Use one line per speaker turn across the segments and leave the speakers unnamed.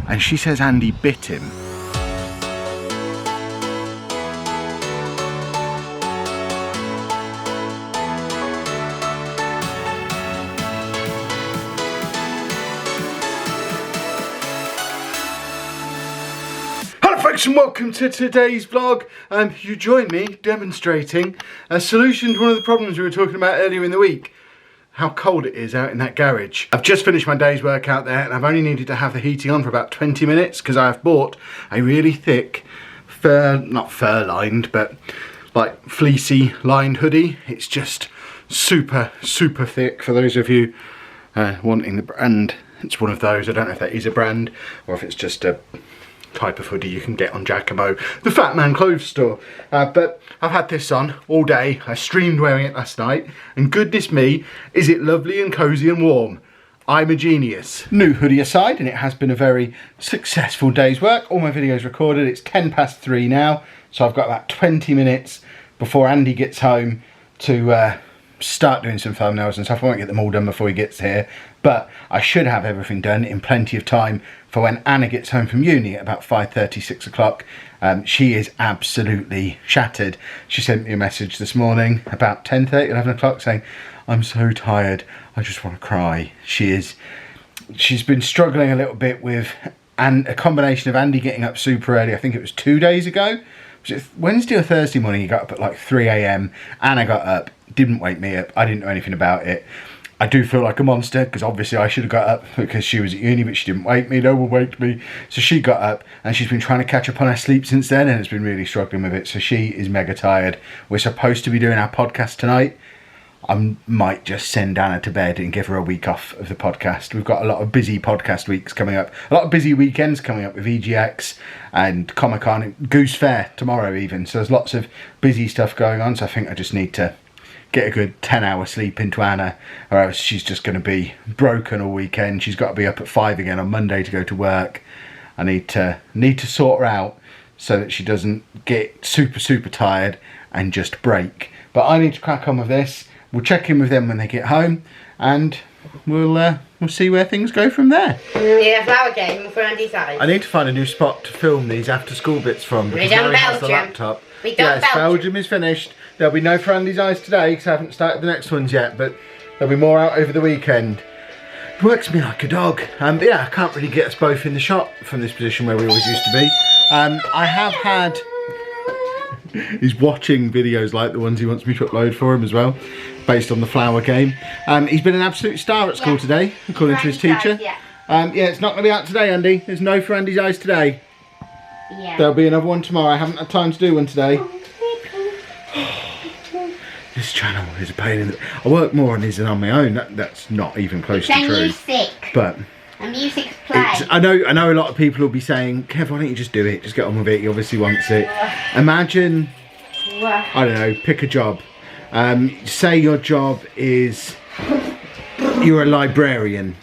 and she says Andy bit him. And welcome to today's vlog. You join me demonstrating a solution to one of the problems we were talking about earlier in the week. How cold it is out in that garage. I've just finished my day's work out there and I've only needed to have the heating on for about 20 minutes because I have bought a really thick not fur lined, but like fleecy lined hoodie. It's just super thick. For those of you wanting the brand, it's one of those. I don't know if that is a brand or if it's just a type of hoodie you can get on Jacamo, the Fat Man clothes store. But I've had this on all day. I streamed wearing it last night and goodness me, is it lovely and cozy and warm. I'm a genius. New hoodie aside, and it has been a very successful day's work. All my videos recorded. It's 3:10 now, so I've got about 20 minutes before Andy gets home to start doing some thumbnails and stuff. I won't get them all done before he gets here, but I should have everything done in plenty of time for when Anna gets home from uni at about 5:30, 6 o'clock. She is absolutely shattered. She sent me a message this morning about 10:30, 11 o'clock saying, I'm so tired, I just want to cry. She's been struggling a little bit with a combination of Andy getting up super early. I think it was 2 days ago. Was it Wednesday or Thursday morning? He got up at like 3 AM. Anna got up, didn't wake me up. I didn't know anything about it. I do feel like a monster because obviously I should have got up because she was at uni, but she didn't wake me. No one waked me. So she got up and she's been trying to catch up on her sleep since then and has been really struggling with it. So she is mega tired. We're supposed to be doing our podcast tonight. I might just send Anna to bed and give her a week off of the podcast. We've got a lot of busy podcast weeks coming up. A lot of busy weekends coming up with EGX and Comic-Con and Goose Fair tomorrow even. So there's lots of busy stuff going on. So I think I just need to get a good 10-hour sleep into Anna, or else she's just going to be broken all weekend. She's got to be up at 5 again on Monday to go to work. I need to sort her out so that she doesn't get super tired and just break. But I need to crack on with this. We'll check in with them when they get home, and we'll see where things go from there.
Yeah, flower game for Andy's eyes.
I need to find a new spot to film these after school bits from.
We done Belgium.
The laptop.
We done
Yes, Belgium is finished. There'll be no for Andy's eyes today because I haven't started the next ones yet, but there'll be more out over the weekend. It works me like a dog. But yeah, I can't really get us both in the shot from this position where we always used to be. I have had... He's watching videos like the ones he wants me to upload for him as well, based on the flower game. He's been an absolute star at school today, according to his teacher. Yeah, it's not going to be out today, Andy. There's no for Andy's eyes today. Yeah. There'll be another one tomorrow. I haven't had time to do one today. This channel is a pain in the... I work more on his than on my own. That's not even close to true.
Music.
But
and music's play.
I know a lot of people will be saying, Kev, why don't you just do it? Just get on with it. He obviously wants it. Imagine, I don't know, pick a job. Say your job is, you're a librarian.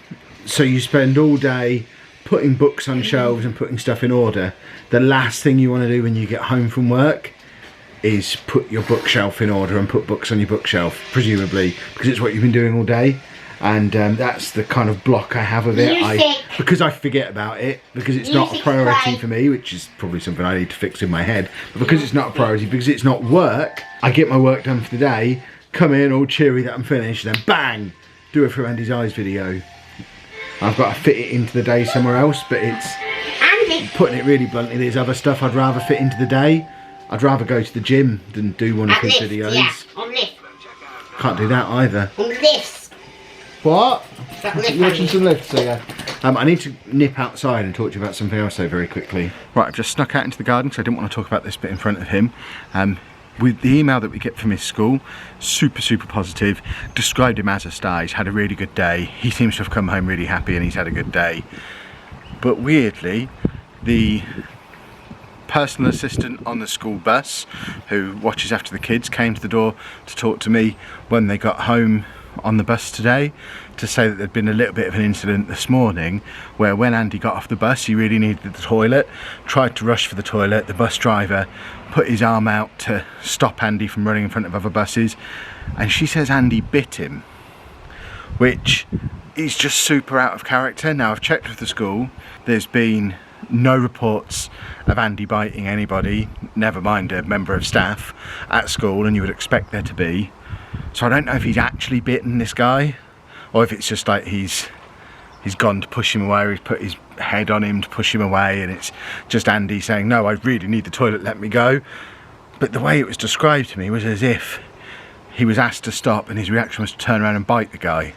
So you spend all day putting books on shelves and putting stuff in order. The last thing you want to do when you get home from work is put your bookshelf in order and put books on your bookshelf, presumably, because it's what you've been doing all day. And that's the kind of block I have with it. Because I forget about it, because it's not a priority for me, which is probably something I need to fix in my head. But because it's not a priority, because it's not work, I get my work done for the day, come in all cheery that I'm finished, then bang, do a Through Andy's Eyes video. I've got to fit it into the day somewhere else, but it's, putting it really bluntly, there's other stuff I'd rather fit into the day. I'd rather go to the gym than do one of his videos. Yeah, on lift. Can't do that either. On lifts. What? You're watching some lifts, so yeah. I need to nip outside and talk to you about something else though very quickly. Right, I've just snuck out into the garden because I didn't want to talk about this bit in front of him. With the email that we get from his school, super positive, described him as a star. He's had a really good day. He seems to have come home really happy and he's had a good day. But weirdly, the personal assistant on the school bus who watches after the kids came to the door to talk to me when they got home on the bus today, to say that there'd been a little bit of an incident this morning where when Andy got off the bus he really needed the toilet, tried to rush for the toilet, the bus driver put his arm out to stop Andy from running in front of other buses, and she says Andy bit him. which is just super out of character. Now, I've checked with the school. There's been no reports of Andy biting anybody, never mind a member of staff at school, and you would expect there to be. So I don't know if he's actually bitten this guy, or if it's just like he's gone to push him away, or he's put his head on him to push him away, and it's just Andy saying, no, I really need the toilet, let me go. But the way it was described to me was as if he was asked to stop and his reaction was to turn around and bite the guy,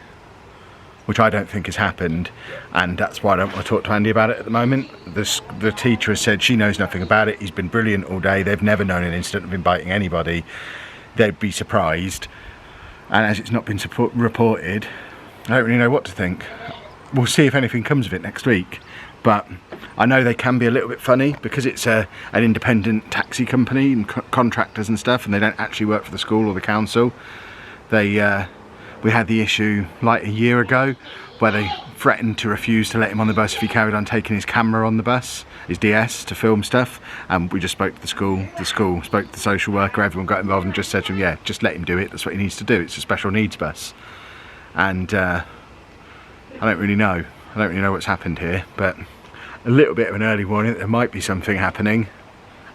which I don't think has happened, and that's why I don't want to talk to Andy about it at the moment. The teacher has said she knows nothing about it. He's been brilliant all day. They've never known an incident of him biting anybody. They'd be surprised, and as it's not been reported, I don't really know what to think. We'll see if anything comes of it next week, but I know they can be a little bit funny because it's an independent taxi company and contractors and stuff, and they don't actually work for the school or the council. We had the issue like a year ago where they threatened to refuse to let him on the bus if he carried on taking his camera on the bus, his DS, to film stuff, and we just spoke to the school spoke to the social worker, everyone got involved and just said to him, yeah, just let him do it, that's what he needs to do, it's a special needs bus. And I don't really know what's happened here, but a little bit of an early warning that there might be something happening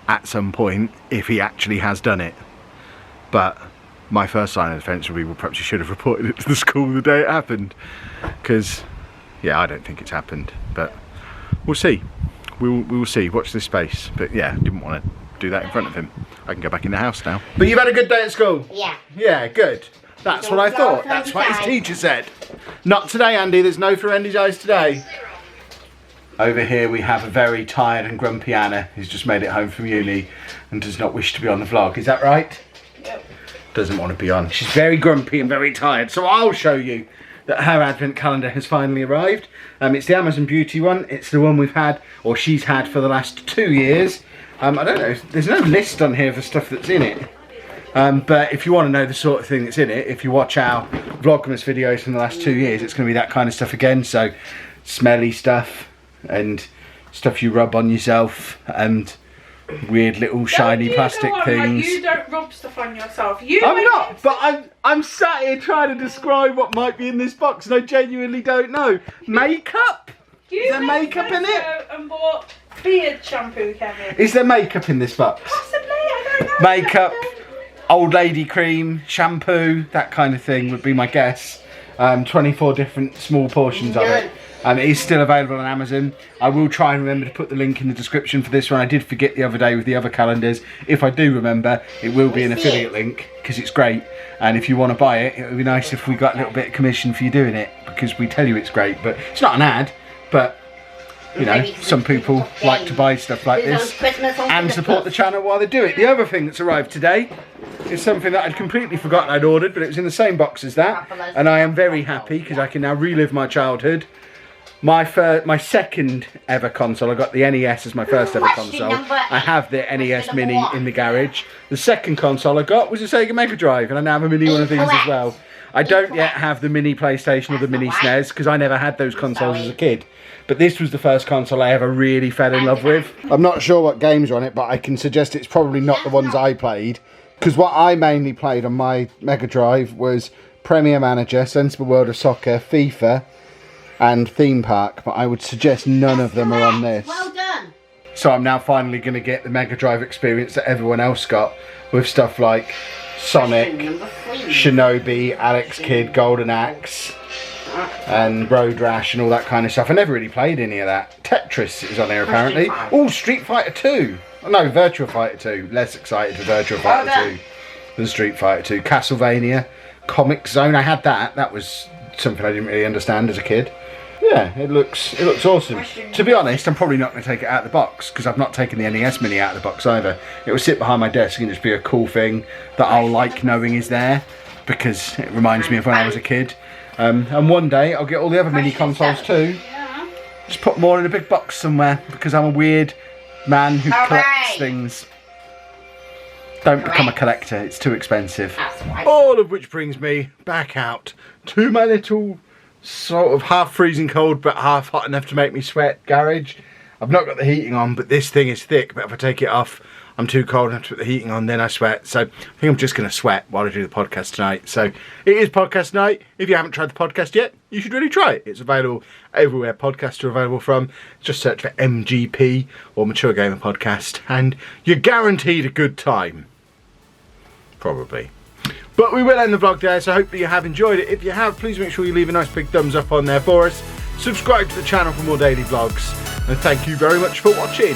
at some point if he actually has done it. But my first line of defence would be, well, perhaps you should have reported it to the school the day it happened, because yeah, I don't think it's happened, but we'll see. We will see. Watch this space. But yeah, didn't want to do that in front of him. I can go back in the house now. But you've had a good day at school?
Yeah.
Yeah, good. That's what I thought. That's what his teacher said. Not today, Andy. There's no for Andy's eyes today. Over here we have a very tired and grumpy Anna who's just made it home from uni and does not wish to be on the vlog. Is that right?
Yep.
Doesn't want to be on. She's very grumpy and very tired. So I'll show you that her advent calendar has finally arrived. It's the Amazon Beauty one. It's the one we've had, or she's had, for the last 2 years. I don't know. There's no list on here for stuff that's in it. But if you want to know the sort of thing that's in it, if you watch our Vlogmas videos from the last 2 years, it's going to be that kind of stuff again. So smelly stuff and stuff you rub on yourself and weird little shiny plastic things.
Like, you don't rub stuff on yourself.
I'm not, but I'm sat here trying to describe what might be in this box and I genuinely don't know. Makeup? Is there makeup in it?
And bought beard shampoo, Kevin.
Is there makeup in this box?
Possibly, I don't know.
Makeup, old lady cream, shampoo, that kind of thing would be my guess. 24 different small portions of it. It is still available on Amazon. I will try and remember to put the link in the description for this one. I did forget the other day with the other calendars. If I do remember, it will be an affiliate link because it's great. And if you want to buy it, it would be nice if we got a little bit of commission for you doing it, because we tell you it's great. But it's not an ad, but you know, some people like to buy stuff like this and support the channel while they do it. The other thing that's arrived today is something that I'd completely forgotten I'd ordered, but it was in the same box as that, and I am very happy because I can now relive my childhood. My second ever console, I got the NES as my first ever console. I have the NES Mini in the garage. The second console I got was a Sega Mega Drive, and I now have a mini one of these as well. I don't yet have the mini PlayStation or the mini SNES because I never had those consoles as a kid. But this was the first console I ever really fell in love with. I'm not sure what games are on it, but I can suggest it's probably not the ones I played. Because what I mainly played on my Mega Drive was Premier Manager, Sensible World of Soccer, FIFA, and Theme Park. But I would suggest none of them are on this.
Well done.
So I'm now finally going to get the Mega Drive experience that everyone else got with stuff like Sonic, Shinobi, Alex Kidd, Golden Axe, and Road Rash and all that kind of stuff. I never really played any of that. Tetris is on here apparently. Oh, Street Fighter 2. No, Virtua Fighter 2. Less excited for Virtua Fighter 2 than Street Fighter 2. Castlevania, Comic Zone. I had that. That was something I didn't really understand as a kid. Yeah, it looks awesome. To be honest, I'm probably not going to take it out of the box because I've not taken the NES Mini out of the box either. It will sit behind my desk and just be a cool thing that I'll like knowing is there because it reminds me of when I was a kid. And one day I'll get all the other mini consoles too. Just put them all in a big box somewhere because I'm a weird man who collects things. Don't become a collector, it's too expensive. All of which brings me back out to my little sort of half freezing cold but half hot enough to make me sweat garage. I've not got the heating on, but this thing is thick, but if I take it off I'm too cold, I have to put the heating on, then I sweat. So I think I'm just going to sweat while I do the podcast tonight. So it is podcast night. If you haven't tried the podcast yet, you should really try it. It's available everywhere podcasts are available from. Just search for MGP or Mature Gamer Podcast and you're guaranteed a good time. Probably. But we will end the vlog there, so hopefully you have enjoyed it. If you have, please make sure you leave a nice big thumbs up on there for us. Subscribe to the channel for more daily vlogs. And thank you very much for watching.